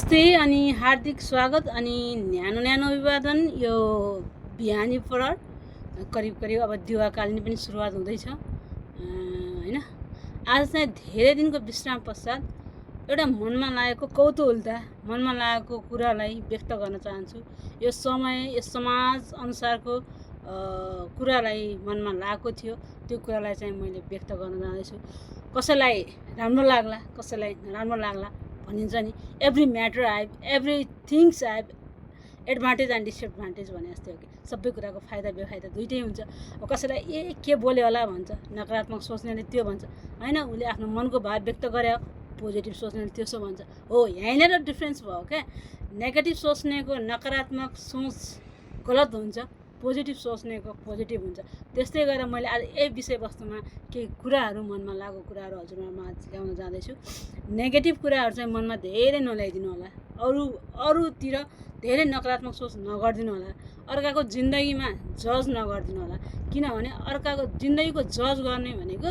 नमस्ते अनि हार्दिक स्वागत अनि न्यानो अभिवादन। यो बिहानी पहर करिब अब दिवाकालीन पनि सुरुवात हुँदैछ हैन। आज चाहिँ धेरै दिनको विश्राम पश्चात एउटा मनमा लागेको कौतूहलता मनमा लागेको कुरालाई व्यक्त गर्न चाहन्छु। यो समय यो समाज अनुसारको कुरालाई मनमा लागेको थियो, त्यो कुरालाई चाहिँ मैले व्यक्त गर्न जाँदैछु। कसैलाई राम्रो लाग्ला कसैलाई नराम्रो लाग्ला भनिन्छ नि। Every things have advantage and disadvantage भने जस्तै हो कि सबै कुराको फाइदा बेफाइदा दुइटै हुन्छ। अब कसैलाई के बोल्यो होला भन्छ, नकारात्मक सोच्नेले त्यो भन्छ हैन, उसले आफ्नो मनको भाव व्यक्त गरे, पोजिटिभ सोच्नेले त्यसो भन्छ। हो, यहीँनिर डिफ्रेन्स भयो क्या। नेगेटिभ सोच्नेको नकारात्मक सोच गलत हुन्छ, पोजिटिभ सोच्नेको पोजिटिभ हुन्छ। त्यस्तै गरेर मैले आज यही विषयवस्तुमा केही कुराहरू मनमा लागेको कुराहरू हजुरहरूमा ल्याउन जाँदैछु। नेगेटिभ कुराहरू चाहिँ मनमा धेरै नल्याइदिनु होला, अरूतिर धेरै नकारात्मक सोच नगरिदिनु होला, अर्काको जिन्दगीमा जज नगरिदिनु होला। किनभने अर्काको जिन्दगीको जज गर्ने भनेको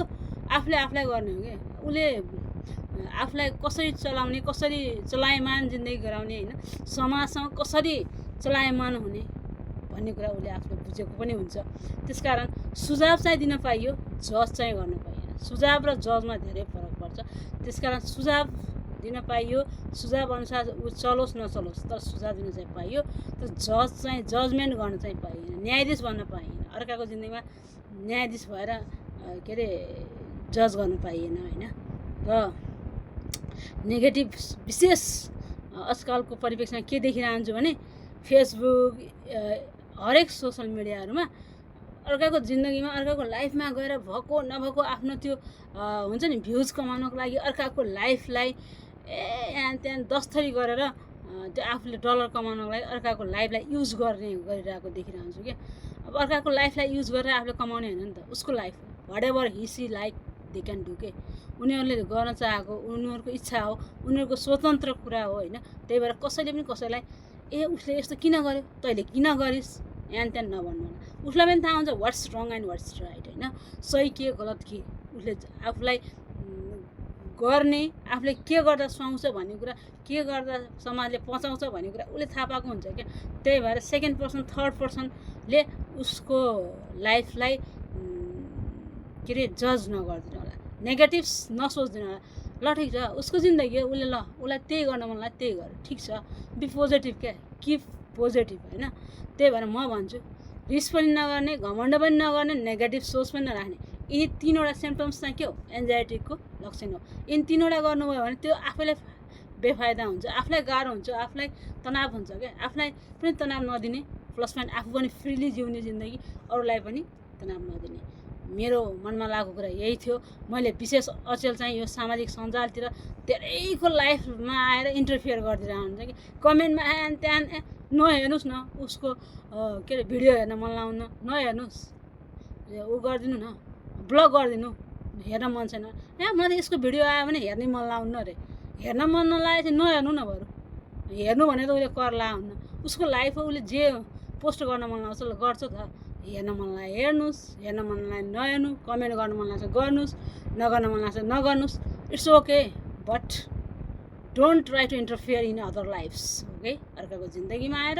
आफूलाई गर्ने हो कि। उसले आफूलाई कसरी चलाउने, कसरी चलायमान जिन्दगी गराउने होइन, समाजसँग कसरी चलायमान हुने भन्ने कुरा उसले आफूले बुझेको पनि हुन्छ। त्यसकारण सुझाव चाहिँ दिन पाइयो, जज चाहिँ गर्न पाइएन। सुझाव र जजमा धेरै फरक पर्छ। त्यसकारण सुझाव दिन पाइयो, सुझाव अनुसार ऊ चलोस् नचलोस्, तर सुझाव दिन चाहिँ पाइयो। तर जजमेन्ट गर्न चाहिँ पाइएन, न्यायाधीश बन्न पाइएन। अर्काको जिन्दगीमा न्यायाधीश भएर के अरे जज गर्न पाइएन होइन। र नेगेटिभ विशेष आजकलको परिप्रेक्ष्यमा के देखिरहन्छु भने फेसबुक हरेक सोसल मिडियाहरूमा अर्काको जिन्दगीमा अर्काको लाइफमा गएर भएको नभएको आफ्नो त्यो हुन्छ नि भ्युज कमाउनको लागि अर्काको लाइफलाई यहाँ त्यहाँ 10 थरी गरेर त्यो आफूले डलर कमाउनको लागि अर्काको लाइफलाई युज गरिरहेको देखिरहन्छु क्या। अब अर्काको लाइफलाई युज गरेर आफूले कमाउने होइन नि त, उसको life whatever see like they can do के। उनीहरूले गर्न चाहेको उनीहरूको इच्छा हो, उनीहरूको स्वतन्त्र कुरा हो होइन। त्यही भएर कसैले पनि कसैलाई उसले यस्तो किन गर्यो, तैँले किन गरिस् यहाँ त्यहाँ नभन्नु होला। उसलाई पनि थाहा हुन्छ what's wrong and what's right होइन, सही के गलत के। उसले आफूलाई गर्ने, आफूले के गर्दा सुहाउँछ भन्ने कुरा, के गर्दा समाजले पचाउँछ भन्ने कुरा उसले थाहा पाएको हुन्छ क्या। त्यही भएर सेकेन्ड पर्सन थर्ड पर्सनले उसको लाइफलाई के अरे जज नगरिदिनु होला, नेगेटिभ्स नसोचिदिनु होला। ल ठिक छ, उसको जिन्दगी हो, उसलाई त्यही गर्न मन लाग्यो त्यही गर, ठिक छ। बी पोजिटिभ क्या, किप पोजिटिभ होइन। त्यही भएर म भन्छु रिस पनि नगर्ने, घमण्ड पनि नगर्ने, नेगेटिभ सोच पनि नराख्ने। यी 3वटा सिम्पटम्स चाहिँ के हो, एन्जाइटीको लक्षण हो। यिनी 3वटा गर्नुभयो भने त्यो आफैलाई बेफाइदा हुन्छ, आफूलाई गाह्रो हुन्छ, आफूलाई तनाव हुन्छ क्या। आफूलाई पनि तनाव नदिने, प्लस पोइन्ट आफू पनि फ्रिली जिउने जिन्दगी, अरूलाई पनि तनाव नदिने। मेरो मनमा लागेको कुरा यही थियो। मैले विशेष अचेल चाहिँ यो सामाजिक सञ्जालतिर धेरैको लाइफमा आएर इन्टरफियर गरिदिरहन्छ कि कमेन्टमा त्यहाँ नहेर्नुहोस् न, उसको के अरे भिडियो हेर्न मन लाउन्न, नहेर्नुहोस्, ऊ गरिदिनु न, ब्लक गरिदिनु, हेर्न मन छैन। मलाई यसको भिडियो आयो भने हेर्नै मन लाउन्न अरे। हेर्न मन नलागे चाहिँ नहेर्नु न, बरु हेर्नु भने त उसले कर ला हुन्न। उसको लाइफ हो, उसले जे पोस्ट गर्न मन लाग्छ गर्छ त। हेर्न मन लाग्यो हेर्नुहोस्, हेर्न मन लाग्यो नहेर्नु, कमेन्ट गर्न मन लाग्छ गर्नुहोस्, नगर्न मन लाग्छ नगर्नुहोस्, it's okay. But don't try to interfere in other life's okay. अर्काको जिन्दगीमा आएर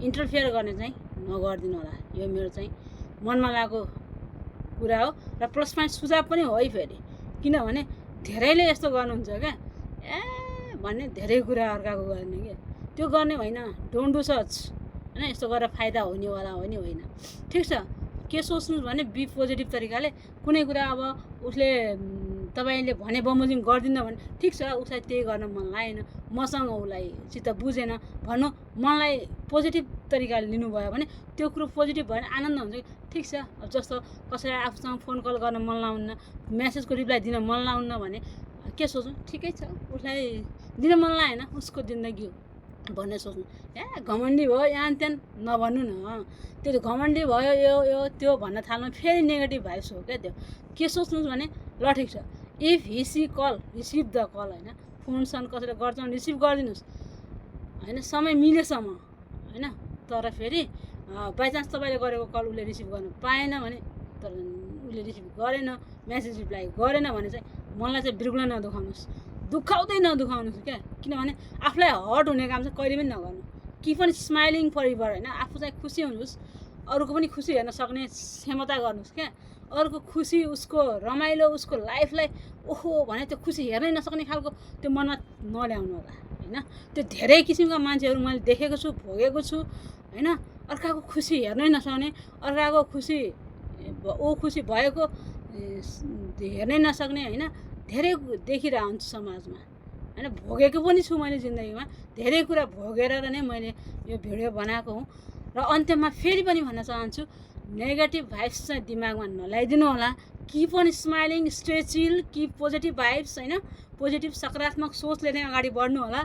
इन्टरफियर गर्ने चाहिँ नगरिदिनु होला। यो मेरो चाहिँ मनमा लागेको कुरा हो र प्लस पोइन्ट सुझाव पनि हो है फेरि। किनभने धेरैले यस्तो गर्नुहुन्छ क्या, भन्ने धेरै कुरा अर्काको गर्ने क्या, त्यो गर्ने होइन। डोन्ट डु सच होइन, यस्तो गरेर फाइदा हुनेवाला हो नि होइन। ठिक छ, के सोच्नु भने बी पोजिटिभ तरिकाले कुनै कुरा अब उसले तपाईँले भने बमोजिम गरिदिनु भने ठिक छ, उसलाई त्यही गर्न मन लागेन, मसँग उसलाई चित्त बुझेन भन्नु, मनलाई पोजिटिभ तरिकाले लिनुभयो भने त्यो कुरो पोजिटिभ भएर आनन्द हुन्छ कि ठिक छ। अब जस्तो कसैलाई आफूसँग फोन कल गर्न मन लाउन्न, मेसेजको रिप्लाई दिन मन लाउन्न भने के सोच्नु, ठिकै छ, उसलाई दिन मन लागेन, उसको जिन्दगी हो भन्ने सोच्नु। घमण्डी भयो यहाँ त्यहाँ नभन्नु न। त्यो घमण्डी भयो यो त्यो भन्न थाल्नु फेरि नेगेटिभ भाइब्स हो क्या त्यो। के सोच्नुहोस् भने ल ठिक छ, if he see call receive the call होइन, फोन सन कसैले गर्छ भने रिसिभ गरिदिनुहोस् होइन, समय मिलेसम्म होइन। तर फेरि बाइचान्स तपाईँले गरेको कल उसले रिसिभ गर्नु पाएन भने, तर उसले रिसिभ गरेन, मेसेज रिप्लाई गरेन भने चाहिँ मनलाई चाहिँ बिल्कुलै नदुखाउनुहोस्। दुखाउँदै नदुखाउनुहोस् क्या, किनभने आफूलाई हर्ट हुने काम चाहिँ कहिले पनि नगर्नु। कि पनि स्माइलिङ फर एभर होइन, आफू चाहिँ खुसी हुनुहोस्, अरूको पनि खुसी हेर्न सक्ने क्षमता गर्नुहोस् क्या। अरूको खुसी, उसको रमाइलो, उसको लाइफलाई ओहो भने त्यो खुसी हेर्नै नसक्ने खालको त्यो मनमा नल्याउनु होला होइन। त्यो धेरै किसिमका मान्छेहरू मैले देखेको छु, भोगेको छु होइन। अर्काको खुसी हेर्नै नसक्ने, अर्काको खुसी ऊ खुसी भएको हेर्नै नसक्ने होइन, धेरै देखिरहेको हुन्छु समाजमा होइन। भोगेको पनि छु मैले जिन्दगीमा, धेरै कुरा भोगेर नै मैले यो भिडियो बनाएको हुँ। र अन्त्यमा फेरि पनि भन्न चाहन्छु, नेगेटिभ भाइब्स चाहिँ दिमागमा नल्याइदिनु होला। Keep on smiling, stay chill, keep positive vibes होइन, पोजिटिभ सकारात्मक सोचले नै अगाडि बढ्नु होला।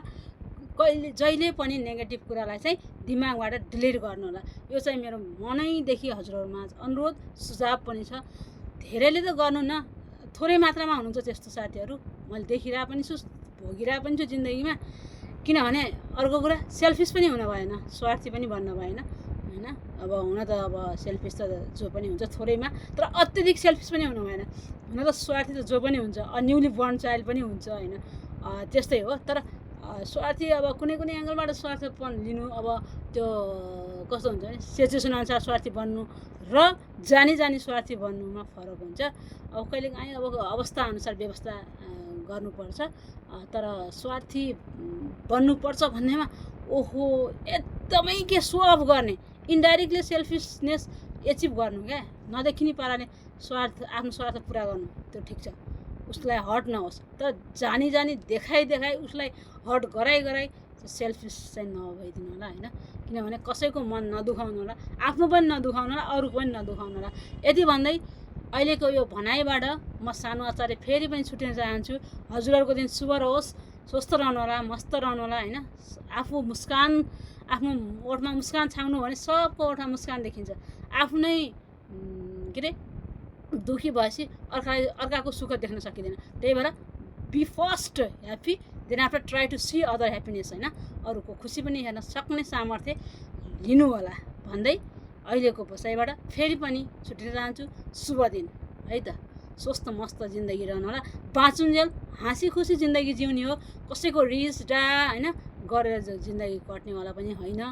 जहिले पनि नेगेटिभ कुरालाई चाहिँ दिमागबाट डिलिट गर्नु होला। यो चाहिँ मेरो मनैदेखि हजुरहरूमा अनुरोध, सुझाव पनि छ। धेरैले त गर्नु न, थोरै मात्रामा हुनुहुन्छ त्यस्तो साथीहरू, मैले देखिरहेको पनि छु, भोगिरहेको पनि छु जिन्दगीमा। किनभने अर्को कुरा, सेल्फिस पनि हुन भएन, स्वार्थी पनि बन्न भएन होइन। अब हुन त अब सेल्फिस त जो पनि हुन्छ थोरैमा, तर अत्यधिक सेल्फिस पनि हुनु भएन। हुन त स्वार्थी त जो पनि हुन्छ, न्युली बर्न चाइल्ड पनि हुन्छ होइन, त्यस्तै हो। तर स्वार्थी अब कुनै कुनै एङ्गलबाट स्वार्थपन लिनु, अब त्यो कस्तो हुन्छ भने सिचुएसन अनुसार स्वार्थी बन्नु र जानी स्वार्थी बन्नुमा फरक हुन्छ। अब कहिलेकाहीँ अब अवस्थाअनुसार व्यवस्था गर्नुपर्छ, तर स्वार्थी बन्नुपर्छ भन्नेमा ओहो एकदमै के सो अफ गर्ने, इन्डाइरेक्टली सेल्फिसनेस एचिभ गर्नु क्या, नदेखिने पाराले स्वार्थ, आफ्नो स्वार्थ पुरा गर्नु, त्यो ठिक छ, उसलाई हर्ट नहोस्। तर जानी देखाइ उसलाई हर्ट गराइ सेल्फिस चाहिँ नभइदिनु होला होइन। किनभने कसैको मन नदुखाउनु होला, आफ्नो पनि नदुखाउनु होला, अरूको पनि नदुखाउनु होला। यति भन्दै अहिलेको यो भनाइबाट म सानु आचार्य फेरि पनि छुट्टिन चाहन्छु। हजुरहरूको दिन शुभ रहोस्, स्वस्थ रहनु होला, मस्त रहनु होला होइन। आफू मुस्कान, आफ्नो ओठमा मुस्कान छाउनु भने सबको ओठमा मुस्कान देखिन्छ। आफू नै के अरे दुखी भएपछि अर्काको सुख देख्न सकिँदैन। त्यही भएर be first happy, then after try to see other happiness होइन। अरूको खुसी पनि हेर्न सक्ने सामर्थ्य लिनु होला भन्दै अहिलेको बसाइबाट फेरि पनि छुट्टिन चाहन्छु। शुभ दिन है त, स्वस्थ मस्त जिन्दगी रहनु होला। बाँचुन्जेल हाँसी खुसी जिन्दगी जिउने हो, कसैको रिस डा होइन गरेर जिन्दगी कट्नेवाला पनि होइन।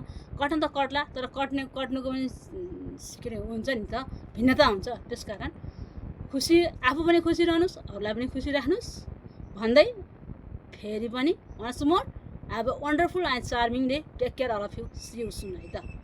कट्न त कट्ला, तर कट्नुको पनि के अरे हुन्छ नि त, भिन्नता हुन्छ। त्यस कारण खुसी, आफू पनि खुसी रहनुहोस्, अरूलाई पनि खुसी राख्नुहोस् भन्दै फेरि पनि once more, have a wonderful and charming day. Take care all of you, see you soon है त।